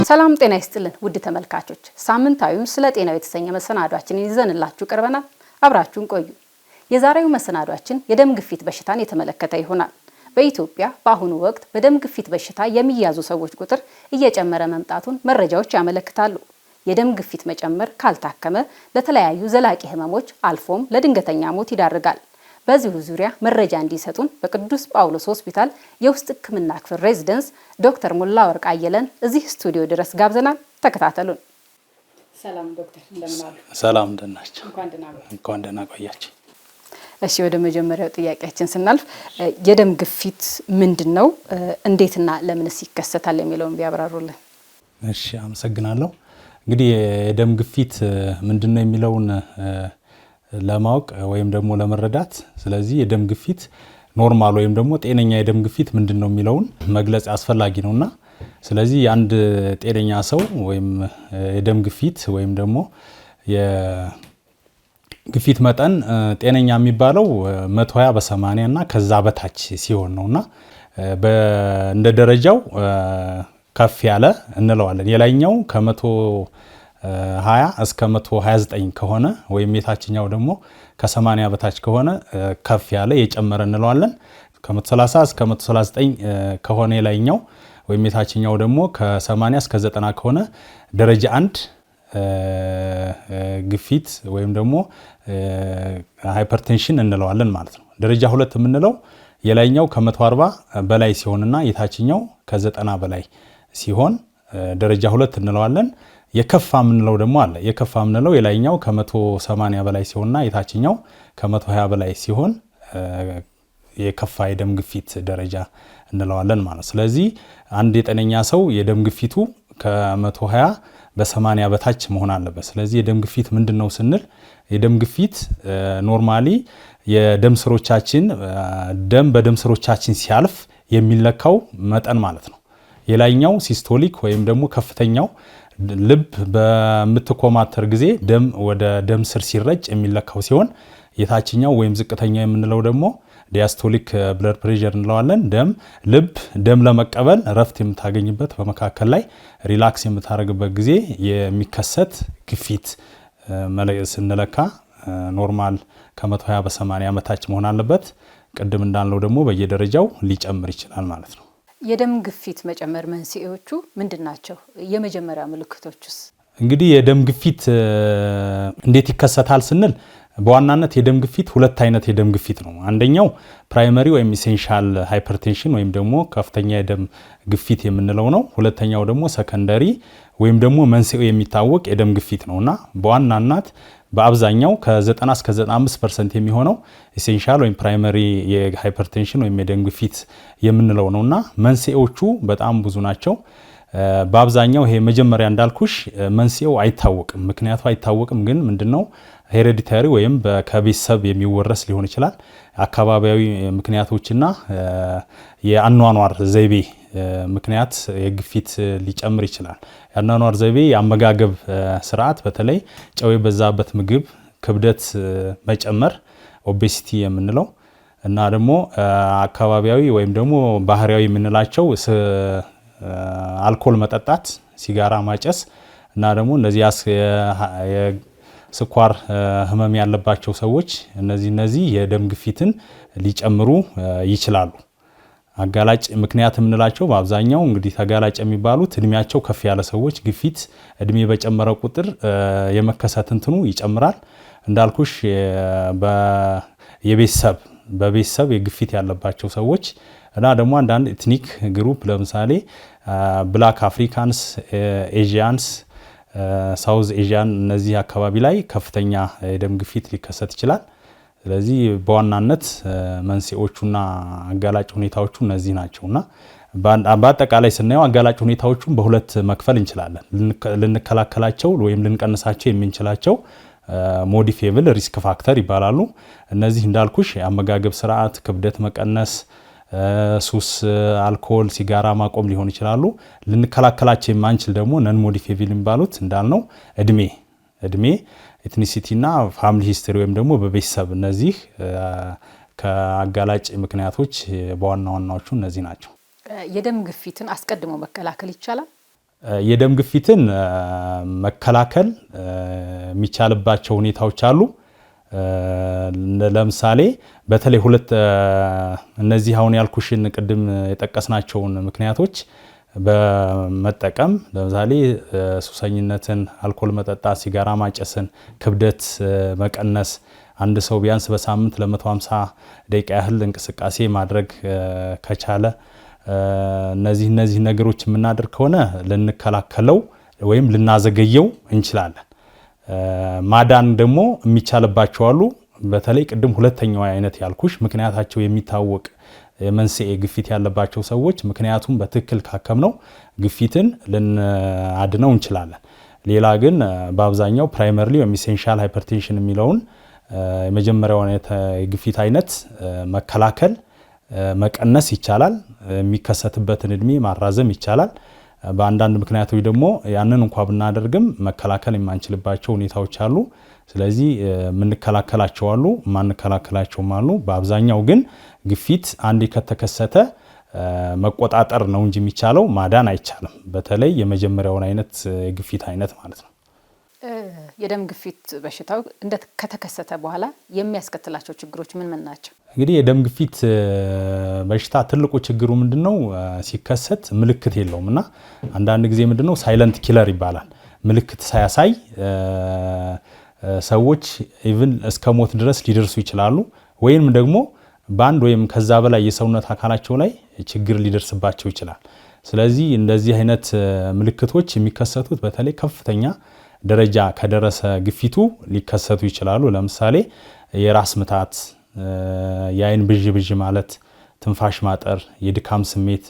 ሰላም ጤና ይስጥልን ውድ ተመልካቾች፣ ሳምንታዊውን ስለ ጤናው የተሰኘ መሰናዷችንን ይዘንላችሁ ቀርበናል። አብራችሁን ቆዩ። የዛሬው መሰናዷችን የደም ግፊት በሽታን የተመለከተ ይሆናል። በኢትዮጵያ በአሁኑ ወቅት በደም ግፊት በሽታ የሚያዙ ሰዎች ቁጥር እየጨመረ መምጣቱን መረጃዎች ያመለክታሉ። የደም ግፊት መጨመር ካልታከመ ለተለያዩ ዘላቂ ህመሞች አልፎም ለድንገተኛ ሞት ይዳርጋል። በዚሁ ዙሪያ መረጃ እንዲሰጡን በቅዱስ ጳውሎስ ሆስፒታል የውስጥ ህክምና ክፍል ሬዚደንስ ዶክተር ሙላ ወርቅ አየለን እዚህ ስቱዲዮ ድረስ ጋብዘናል። ተከታተሉን። ሰላም ዶክተር፣ እንደምን አሉ? ሰላም እንደናችሁ? እንኳን ደህና ቆያችሁ። እሺ፣ ወደ መጀመሪያው ጥያቄያችን ስናልፍ የደም ግፊት ምንድነው? እንዴትና ለምንስ ይከሰታል የሚለውን ቢያብራሩልን። እሺ፣ አመሰግናለሁ። እንግዲህ የደም ግፊት ምንድነው የሚለውን ለማወቅ ወይም ደግሞ ለመረዳት፣ ስለዚህ የደም ግፊት ኖርማል ወይም ደግሞ ጤነኛ የደም ግፊት ምንድነው የሚለውን መግለጽ አስፈላጊ ነውና፣ ስለዚህ አንድ ጤነኛ ሰው ወይም የደም ግፊት ወይም ደግሞ የግፊት መጠን ጤነኛ የሚባለው 120/80 እና ከዛ በታች ሲሆን ነውና እንደ ደረጃው ከፍ ያለ እንለዋለን። የላይኛው ከ120 እስከ 129 ከሆነ ወይም የታችኛው ደግሞ ከ80 በታች ከሆነ ከፍ ያለ የጨመረ እንለዋለን። ከ130 እስከ 139 ከሆነ የላይኛው ወይም የታችኛው ደግሞ ከ80 እስከ 90 ከሆነ ደረጃ 1 ግፊት ወይም ደግሞ ሃይፐርቴንሽን እንለዋለን ማለት ነው። ደረጃ 2 የምንለው የላይኛው ከ140 በላይ ሲሆንና የታችኛው ከ90 በላይ ሲሆን ደረጃ 2 እንለዋለን። የከፋ የምንለው ደግሞ አለ። የከፋ የምንለው የላይኛው ከ180 በላይ ሲሆንና የታችኛው ከ120 በላይ ሲሆን የከፋ የደም ግፊት ደረጃ እንለዋለን ማለት። ስለዚህ አንድ የጤነኛ ሰው የደም ግፊቱ ከ120/80 በታች መሆን አለበት። ስለዚህ የደም ግፊት ምንድነው ስንል የደም ግፊት ኖርማሊ የደም ስሮቻችን ደም በደም ስሮቻችን ሲያልፍ የሚለካው መጠን ማለት ነው። የላይኛው ሲስቶሊክ ወይም ደግሞ ከፍተኛው ልብ በምትኮማተር ጊዜ ደም ወደ ደም ስር ሲረጭ የሚለካው ሲሆን የታችኛው ወይም ዝቅተኛ የምንለው ደግሞ ዲያስቶሊክ ብለድ ፕሬሸር እንለዋለን። ልብ ደም ለመቀበል ረፍት የምታገኝበት በመካከል ላይ ሪላክስ የምታደርግበት ጊዜ የሚከሰት ግፊት ስንለካ ኖርማል ከ120/80 በታች መሆን አለበት። ቅድም እንዳልነው ደግሞ በየደረጃው ሊጨምር ይችላል ማለት ነው። የደም ግፊት መጨመር መንስኤዎቹ ምንድናቸው? የመጀመሪያ ምልክቶቹስ? እንግዲህ የደም ግፊት እንዴት ይከሰታል ስንል በዋናነት የደም ግፊት ሁለት አይነት የደም ግፊት ነው። አንደኛው ፕራይመሪ ወይም ኢሴንሻል ሃይፐርቴንሽን ወይም ደግሞ ከፍተኛ የደም ግፊት የምንለው ነው። ሁለተኛው ደግሞ ሰከንደሪ ወይም ደግሞ መንስኤው የሚታወቅ የደም ግፊት ነውና በዋናነት በአብዛኛው ከ90 እስከ 95% የሚሆነው ኢሴንሻል ወይም ፕራይመሪ የሃይፐርቴንሽን ወይም የደም ግፊት የምንለው ነውና መንስኤዎቹ በጣም ብዙ ናቸው። በአብዛኛው ይሄ መጀመሪያ እንዳልኩሽ መንስኤው አይታወቅም፣ ምክንያቱ አይታወቅም። ግን ምንድነው ሄሬዲታሪ ወይም ከቤተሰብ የሚወረስ ሊሆን ይችላል። አካባቢያዊ ምክንያቶችና የአኗኗር ዘይቤ ምክንያት የግፊት ሊጨምር ይችላል። የአኗኗር ዘይቤ የአመጋገብ ስርዓት፣ በተለይ ጨው የበዛበት ምግብ፣ ክብደት መጨመር ኦቤሲቲ የምንለው እና ደግሞ አካባቢያዊ ወይም ደግሞ ባህሪያዊ የምንላቸው አልኮል መጠጣት፣ ሲጋራ ማጨስ እና ደግሞ እነዚህ ስኳር ህመም ያለባቸው ሰዎች እነዚህ የደም ግፊትን ሊጨምሩ ይችላሉ። አጋላጭ ምክንያት የምንላቸው በአብዛኛው እንግዲህ ተጋላጭ የሚባሉት እድሜያቸው ከፍ ያለ ሰዎች ግፊት እድሜ በጨመረ ቁጥር የመከሰት እንትኑ ይጨምራል። እንዳልኩሽ በቤተሰብ የግፊት ያለባቸው ሰዎች እና ደግሞ አንዳንድ ኤትኒክ ግሩፕ ለምሳሌ ብላክ አፍሪካንስ፣ ኤዥያንስ፣ ሳውዝ ኤዥያን እነዚህ አካባቢ ላይ ከፍተኛ የደም ግፊት ሊከሰት ይችላል። ስለዚህ በዋናነት መንስኤዎቹና አጋላጭ ሁኔታዎቹ እነዚህ ናቸውና በአጠቃላይ ስናየው አጋላጭ ሁኔታዎቹን በሁለት መክፈል እንችላለን። ልንከላከላቸው ወይም ልንቀንሳቸው የምንችላቸው ሞዲፌብል ሪስክ ፋክተር ይባላሉ። እነዚህ እንዳልኩሽ የአመጋገብ ስርዓት፣ ክብደት መቀነስ፣ ሱስ፣ አልኮል፣ ሲጋራ ማቆም ሊሆን ይችላሉ። ልንከላከላቸው የማንችል ደግሞ ነን ሞዲፌብል የሚባሉት እንዳልነው እድሜ፣ ኤትኒሲቲ እና ፋሚሊ ሂስትሪ ወይም ደግሞ በቤተሰብ እነዚህ ከአጋላጭ ምክንያቶች በዋናዎቹ እነዚህ ናቸው። የደም ግፊትን አስቀድሞ መከላከል ይቻላል? የደም ግፊትን መከላከል የሚቻልባቸው ሁኔታዎች አሉ። ለምሳሌ በተለይ እነዚህ አሁን ያልኩሽን ቅድም የጠቀስናቸውን ምክንያቶች በመጠቀም ለምሳሌ ሱሰኝነትን፣ አልኮል መጠጣት፣ ሲጋራ ማጨስን፣ ክብደት መቀነስ፣ አንድ ሰው ቢያንስ በሳምንት ለ150 ደቂቃ ያህል እንቅስቃሴ ማድረግ ከቻለ እነዚህ ነገሮች የምናደርግ ከሆነ ልንከላከለው ወይም ልናዘገየው እንችላለን። ማዳን ደግሞ የሚቻልባቸው አሉ። በተለይ ቅድም ሁለተኛው አይነት ያልኩሽ ምክንያታቸው የሚታወቅ የመንስኤ ግፊት ያለባቸው ሰዎች ምክንያቱም በትክክል ካከምነው ግፊትን ልናድነው እንችላለን። ሌላ ግን በአብዛኛው ፕራይመሪሊ ወይም ኢሴንሻል ሃይፐርቴንሽን የሚለውን የመጀመሪያው የግፊት አይነት መከላከል መቀነስ ይቻላል። የሚከሰትበትን እድሜ ማራዘም ይቻላል። በአንዳንድ ምክንያቶች ደግሞ ያንን እንኳን ብናደርግም መከላከል የማንችልባቸው ሁኔታዎች አሉ። ስለዚህ የምንከላከላቸው አሉ፣ የማንከላከላቸውም አሉ። በአብዛኛው ግን ግፊት አንዴ ከተከሰተ መቆጣጠር ነው እንጂ የሚቻለው ማዳን አይቻልም። በተለይ የመጀመሪያውን አይነት የግፊት አይነት ማለት ነው። የደም ግፊት በሽታው ከተከሰተ በኋላ የሚያስከትላቸው ችግሮች ምን ናቸው? እንግዲህ የደም ግፊት በሽታ ትልቁ ችግሩ ምንድነው? ሲከሰት ምልክት የለውም እና አንዳንድ ጊዜ ምንድነው ሳይለንት ኪለር ይባላል። ምልክት ሳያሳይ ሰዎች ኢቭን እስከ ሞት ድረስ ሊደርሱ ይችላሉ። ወይም ደግሞ በአንድ ወይም ከዛ በላይ የሰውነት አካላቸው ላይ ችግር ሊደርስባቸው ይችላል። ስለዚህ እንደዚህ አይነት ምልክቶች የሚከሰቱት በተለይ ከፍተኛ ደረጃ ከደረሰ ግፊቱ ሊከሰቱ ይችላሉ። ለምሳሌ የራስ ምታት፣ የአይን ብዥ ማለት፣ ትንፋሽ ማጠር፣ የድካም ስሜት፣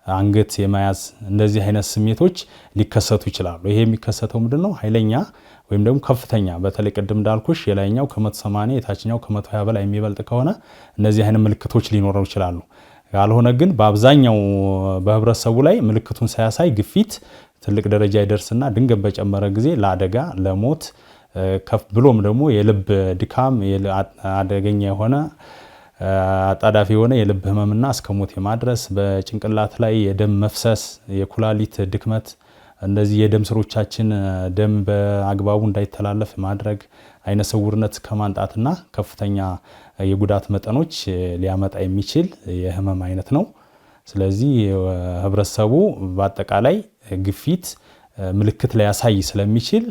አንገት የመያዝ እንደዚህ አይነት ስሜቶች ሊከሰቱ ይችላሉ። ይሄ የሚከሰተው ምንድነው? ኃይለኛ ወይም ደግሞ ከፍተኛ በተለይ ቅድም እንዳልኩሽ የላይኛው ከ180 የታችኛው ከ120 በላይ የሚበልጥ ከሆነ እነዚህ አይነት ምልክቶች ሊኖረው ይችላሉ። ካልሆነ ግን በአብዛኛው በህብረተሰቡ ላይ ምልክቱን ሳያሳይ ግፊት ትልቅ ደረጃ ይደርስና ድንገት በጨመረ ጊዜ ለአደጋ ለሞት ከፍ ብሎም ደግሞ የልብ ድካም አደገኛ የሆነ አጣዳፊ የሆነ የልብ ህመምና እስከ ሞት የማድረስ በጭንቅላት ላይ የደም መፍሰስ፣ የኩላሊት ድክመት፣ እንደዚህ የደም ስሮቻችን ደም በአግባቡ እንዳይተላለፍ ማድረግ፣ አይነ ስውርነት ከማንጣትና ከፍተኛ የጉዳት መጠኖች ሊያመጣ የሚችል የህመም አይነት ነው። ስለዚህ ህብረተሰቡ በአጠቃላይ ግፊት ምልክት ሊያሳይ ስለሚችል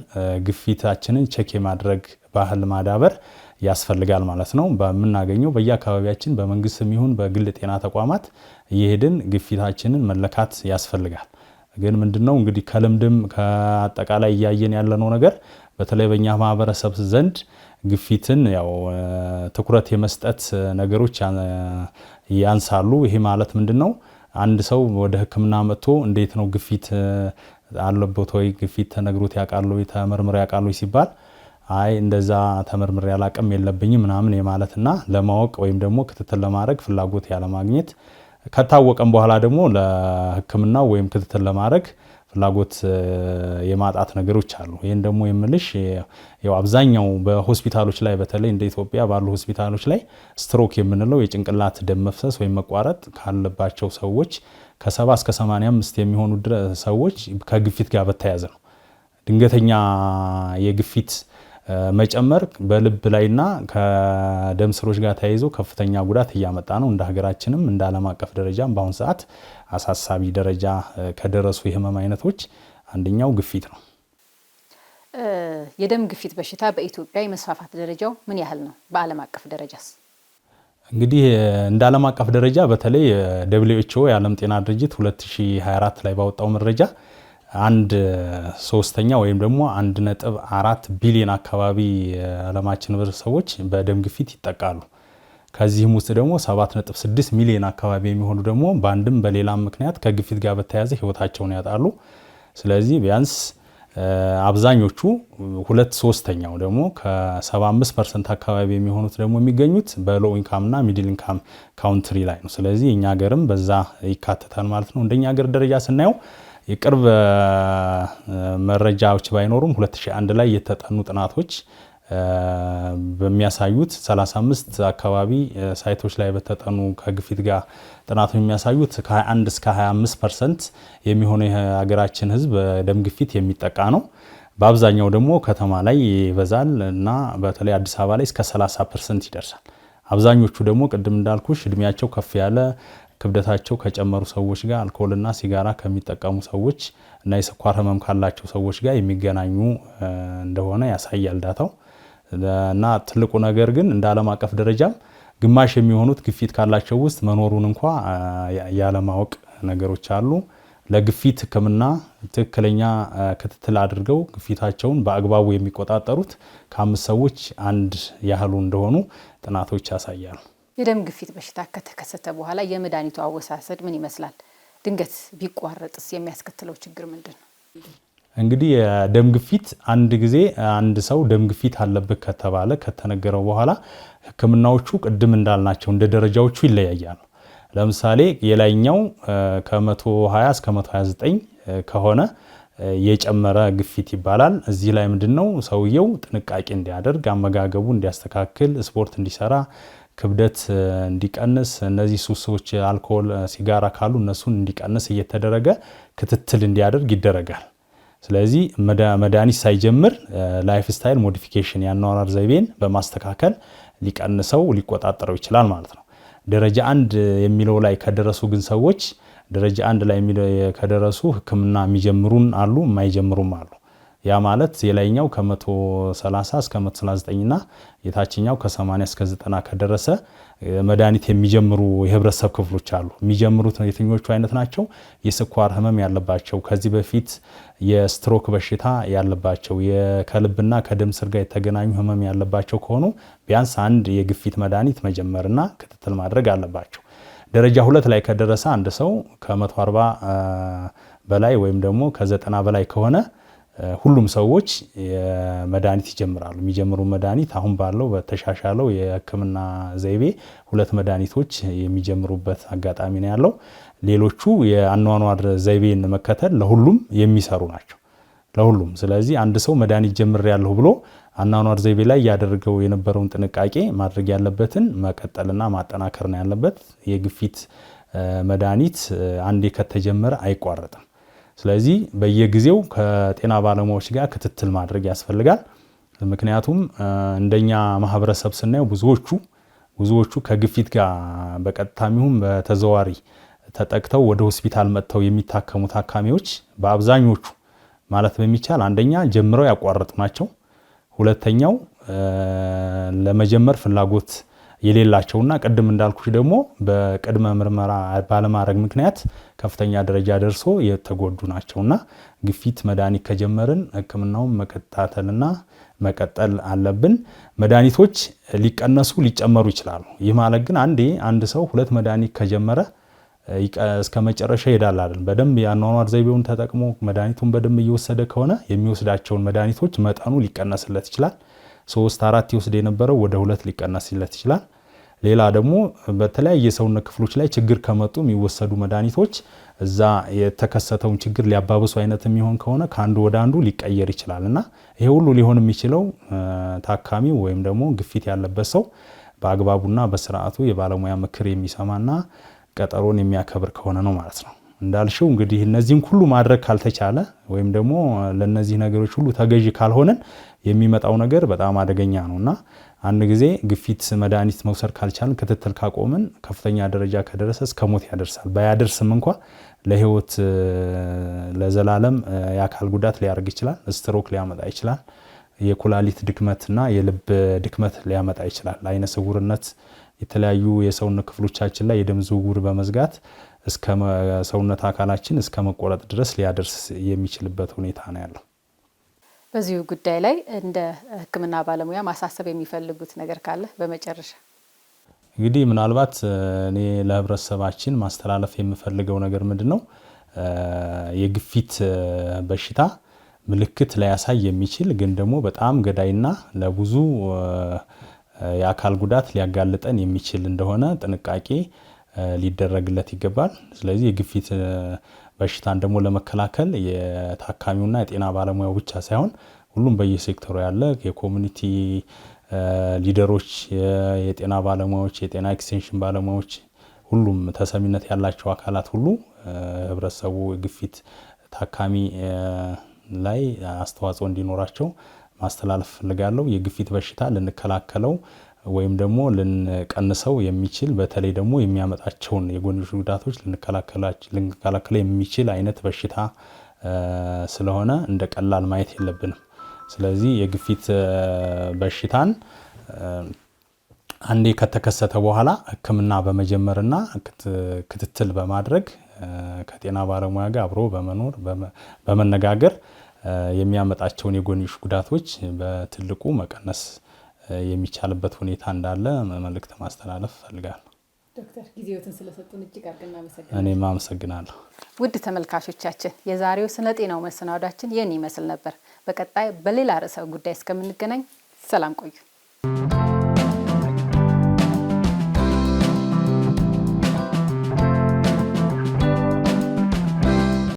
ግፊታችንን ቼክ የማድረግ ባህል ማዳበር ያስፈልጋል ማለት ነው። በምናገኘው በየአካባቢያችን በመንግስትም ይሁን በግል ጤና ተቋማት እየሄድን ግፊታችንን መለካት ያስፈልጋል። ግን ምንድነው እንግዲህ ከልምድም ከአጠቃላይ እያየን ያለነው ነገር በተለይ በእኛ ማህበረሰብ ዘንድ ግፊትን ያው ትኩረት የመስጠት ነገሮች ያንሳሉ። ይሄ ማለት ምንድነው? አንድ ሰው ወደ ሕክምና መጥቶ እንዴት ነው ግፊት አለበት ወይ ግፊት ተነግሮት ያውቃል ወይ ተመርምሮ ያውቃል ወይ ሲባል አይ እንደዛ ተመርምሬ ያላቀም የለብኝም ምናምን የማለትና ለማወቅ ወይም ደግሞ ክትትል ለማድረግ ፍላጎት ያለ ማግኘት ከታወቀም በኋላ ደግሞ ለሕክምናው ወይም ክትትል ለማድረግ ፍላጎት የማጣት ነገሮች አሉ። ይሄን ደግሞ የምልሽ ያው አብዛኛው በሆስፒታሎች ላይ በተለይ እንደ ኢትዮጵያ ባሉ ሆስፒታሎች ላይ ስትሮክ የምንለው የጭንቅላት ደም መፍሰስ ወይም መቋረጥ ካለባቸው ሰዎች ከ70 እስከ 85 የሚሆኑ ሰዎች ከግፊት ጋር በተያያዘ ነው። ድንገተኛ የግፊት መጨመር በልብ ላይና ከደም ስሮች ጋር ተያይዞ ከፍተኛ ጉዳት እያመጣ ነው። እንደ ሀገራችንም እንደ ዓለም አቀፍ ደረጃም በአሁን ሰዓት አሳሳቢ ደረጃ ከደረሱ የህመም አይነቶች አንደኛው ግፊት ነው። የደም ግፊት በሽታ በኢትዮጵያ የመስፋፋት ደረጃው ምን ያህል ነው? በዓለም አቀፍ ደረጃስ? እንግዲህ እንደ ዓለም አቀፍ ደረጃ በተለይ WHO የዓለም ጤና ድርጅት 2024 ላይ ባወጣው መረጃ 1/3 ወይም ደግሞ 1.4 ቢሊዮን አካባቢ ዓለማችን ሰዎች በደም ግፊት ይጠቃሉ። ከዚህም ውስጥ ደግሞ 7.6 ሚሊዮን አካባቢ የሚሆኑ ደግሞ በአንድም በሌላም ምክንያት ከግፊት ጋር በተያያዘ ህይወታቸውን ያጣሉ። ስለዚህ ቢያንስ አብዛኞቹ 2/3 ደግሞ ከ75% አካባቢ የሚሆኑት ደግሞ የሚገኙት በሎ ኢንካም እና ሚድል ኢንካም ካውንትሪ ላይ ነው። ስለዚህ እኛ ሀገርም በዛ ይካተታል ማለት ነው። እንደኛ ሀገር ደረጃ ስናየው የቅርብ መረጃዎች ባይኖሩም 2001 ላይ የተጠኑ ጥናቶች በሚያሳዩት 35 አካባቢ ሳይቶች ላይ በተጠኑ ከግፊት ጋር ጥናቱ የሚያሳዩት ከ21 እስከ 25% የሚሆነው የሀገራችን ህዝብ በደም ግፊት የሚጠቃ ነው። በአብዛኛው ደግሞ ከተማ ላይ ይበዛል እና በተለይ አዲስ አበባ ላይ እስከ 30% ይደርሳል። አብዛኞቹ ደግሞ ቅድም እንዳልኩሽ እድሜያቸው ከፍ ያለ ክብደታቸው ከጨመሩ ሰዎች ጋር አልኮልና ሲጋራ ከሚጠቀሙ ሰዎች እና የስኳር ህመም ካላቸው ሰዎች ጋር የሚገናኙ እንደሆነ ያሳያል ዳታው። እና ትልቁ ነገር ግን እንደ ዓለም አቀፍ ደረጃም ግማሽ የሚሆኑት ግፊት ካላቸው ውስጥ መኖሩን እንኳ ያለማወቅ ነገሮች አሉ። ለግፊት ህክምና ትክክለኛ ክትትል አድርገው ግፊታቸውን በአግባቡ የሚቆጣጠሩት ከ5 ሰዎች አንድ ያህሉ እንደሆኑ ጥናቶች ያሳያሉ። የደም ግፊት በሽታ ከተከሰተ በኋላ የመድኃኒቱ አወሳሰድ ምን ይመስላል? ድንገት ቢቋረጥስ የሚያስከትለው ችግር ምንድነው? እንግዲህ የደም ግፊት አንድ ጊዜ አንድ ሰው ደም ግፊት አለበት ከተባለ ከተነገረው በኋላ ህክምናዎቹ ቅድም እንዳልናቸው እንደ ደረጃዎቹ ይለያያሉ። ለምሳሌ የላይኛው ከ120 እስከ 129 ከሆነ የጨመረ ግፊት ይባላል። እዚህ ላይ ምንድነው ሰውየው ጥንቃቄ እንዲያደርግ፣ አመጋገቡ እንዲያስተካክል፣ ስፖርት እንዲሰራ፣ ክብደት እንዲቀንስ፣ እነዚህ ሱሶች አልኮል፣ ሲጋራ ካሉ እነሱን እንዲቀንስ እየተደረገ ክትትል እንዲያደርግ ይደረጋል። ስለዚህ መድኃኒት ሳይጀምር ላይፍ ስታይል ሞዲፊኬሽን የአኗኗር ዘይቤን በማስተካከል ሊቀንሰው ሊቆጣጠረው ይችላል ማለት ነው። ደረጃ 1 የሚለው ላይ ከደረሱ ግን ሰዎች ደረጃ 1 ላይ ከደረሱ ህክምና የሚጀምሩን አሉ፣ የማይጀምሩም አሉ። ያ ማለት የላይኛው ከ130 እስከ 139 እና የታችኛው ከ80 እስከ 90 ከደረሰ መድኃኒት የሚጀምሩ የህብረተሰብ ክፍሎች አሉ። የሚጀምሩት የትኞቹ አይነት ናቸው? የስኳር ህመም ያለባቸው፣ ከዚህ በፊት የስትሮክ በሽታ ያለባቸው፣ ከልብና ከደም ስር ጋር የተገናኙ ህመም ያለባቸው ከሆኑ ቢያንስ አንድ የግፊት መድኃኒት መጀመርና ክትትል ማድረግ አለባቸው። ደረጃ 2 ላይ ከደረሰ አንድ ሰው ከ140 በላይ ወይም ደግሞ ከ90 በላይ ከሆነ ሁሉም ሰዎች መድኃኒት ይጀምራሉ። የሚጀምሩ መድኃኒት አሁን ባለው በተሻሻለው የህክምና ዘይቤ 2 መድኃኒቶች የሚጀምሩበት አጋጣሚ ነው ያለው። ሌሎቹ የአኗኗር ዘይቤን መከተል ለሁሉም የሚሰሩ ናቸው፣ ለሁሉም። ስለዚህ አንድ ሰው መድኃኒት ጀምሬያለሁ ብሎ አኗኗር ዘይቤ ላይ ያደረገው የነበረውን ጥንቃቄ ማድረግ ያለበትን መቀጠልና ማጠናከር ነው ያለበት። የግፊት መድኃኒት አንዴ ከተጀመረ አይቋረጥም። ስለዚህ በየጊዜው ከጤና ባለሙያዎች ጋር ክትትል ማድረግ ያስፈልጋል። ምክንያቱም እንደኛ ማህበረሰብ ስናየው ብዙዎቹ ከግፊት ጋር በቀጥታም ይሁን በተዘዋዋሪ ተጠቅተው ወደ ሆስፒታል መጥተው የሚታከሙ ታካሚዎች በአብዛኞቹ ማለት በሚቻል አንደኛ ጀምረው ያቋረጡ ናቸው። ሁለተኛው ለመጀመር ፍላጎት የሌላቸውና ቅድም እንዳልኩሽ ደግሞ በቅድመ ምርመራ ባለማድረግ ምክንያት ከፍተኛ ደረጃ ደርሶ የተጎዱ ናቸውና ግፊት መድኃኒት ከጀመርን ህክምናውን መከታተልና መቀጠል አለብን። መድኃኒቶች ሊቀነሱ ሊጨመሩ ይችላሉ። ይህ ማለት ግን አንድ ሰው 2 መድኃኒት ከጀመረ እስከ መጨረሻ ይሄዳል አይደል? በደንብ የአኗኗር ዘይቤውን ተጠቅሞ መድኃኒቱን በደንብ እየወሰደ ከሆነ የሚወስዳቸውን መድኃኒቶች መጠኑ ሊቀነስለት ይችላል። 3-4 ይወስድ የነበረው ወደ 2 ሊቀነስለት ይችላል። ሌላ ደግሞ በተለያየ የሰውነት ክፍሎች ላይ ችግር ከመጡ የሚወሰዱ መድኃኒቶች እዛ የተከሰተውን ችግር ሊያባብሱ አይነት የሚሆን ከሆነ ከአንዱ ወደ አንዱ ሊቀየር ይችላል እና ይሄ ሁሉ ሊሆን የሚችለው ታካሚው ወይም ደግሞ ግፊት ያለበት ሰው በአግባቡና በስርዓቱ የባለሙያ ምክር የሚሰማና ቀጠሮን የሚያከብር ከሆነ ነው ማለት ነው። እንዳልሽው እንግዲህ እነዚህን ሁሉ ማድረግ ካልተቻለ ወይም ደግሞ ለነዚህ ነገሮች ሁሉ ተገዢ ካልሆነን የሚመጣው ነገር በጣም አደገኛ ነውና አንድ ጊዜ ግፊት መድኃኒት መውሰድ ካልቻልን ክትትል ካቆምን ከፍተኛ ደረጃ ከደረሰ እስከ ሞት ያደርሳል። ባያደርስም እንኳ ለህይወት ለዘላለም የአካል ጉዳት ሊያደርግ ይችላል። ስትሮክ ሊያመጣ ይችላል። የኩላሊት ድክመትና የልብ ድክመት ሊያመጣ ይችላል። አይነ ስውርነት፣ የተለያዩ የሰውነት ክፍሎቻችን ላይ የደም ዝውውር በመዝጋት እስከ ሰውነት አካላችን እስከ መቆረጥ ድረስ ሊያደርስ የሚችልበት ሁኔታ ነው ያለው። በዚሁ ጉዳይ ላይ እንደ ሕክምና ባለሙያ ማሳሰብ የሚፈልጉት ነገር ካለ በመጨረሻ? እንግዲህ ምናልባት እኔ ለህብረተሰባችን ማስተላለፍ የምፈልገው ነገር ምንድነው? የግፊት በሽታ ምልክት ሊያሳይ የሚችል ግን ደግሞ በጣም ገዳይና ለብዙ የአካል ጉዳት ሊያጋልጠን የሚችል እንደሆነ ጥንቃቄ ሊደረግለት ይገባል። ስለዚህ የግፊት በሽታን ደግሞ ለመከላከል የታካሚውና የጤና ባለሙያው ብቻ ሳይሆን ሁሉም በየሴክተሩ ያለ የኮሚኒቲ ሊደሮች፣ የጤና ባለሙያዎች፣ የጤና ኤክስቴንሽን ባለሙያዎች፣ ሁሉም ተሰሚነት ያላቸው አካላት ሁሉ ህብረተሰቡ ግፊት ታካሚ ላይ አስተዋጽኦ እንዲኖራቸው ማስተላለፍ ፈልጋለሁ። የግፊት በሽታ ልንከላከለው ወይም ደግሞ ልንቀንሰው የሚችል በተለይ ደግሞ የሚያመጣቸውን የጎንዮሽ ጉዳቶች ልንከላከለው የሚችል አይነት በሽታ ስለሆነ እንደ ቀላል ማየት የለብንም። ስለዚህ የግፊት በሽታን አንዴ ከተከሰተ በኋላ ሕክምና በመጀመርና ክትትል በማድረግ ከጤና ባለሙያ ጋር አብሮ በመኖር በመነጋገር የሚያመጣቸውን የጎንዮሽ ጉዳቶች በትልቁ መቀነስ የሚቻልበት ሁኔታ እንዳለ መልእክት ማስተላለፍ ፈልጋለሁ። ዶክተር ጊዜዎትን ስለሰጡን እጅግ አድርገን እናመሰግናለን። እኔም አመሰግናለሁ። ውድ ተመልካቾቻችን የዛሬው ስለ ጤናው መሰናዷችን ይህን ይመስል ነበር። በቀጣይ በሌላ ርዕሰ ጉዳይ እስከምንገናኝ ሰላም ቆዩ።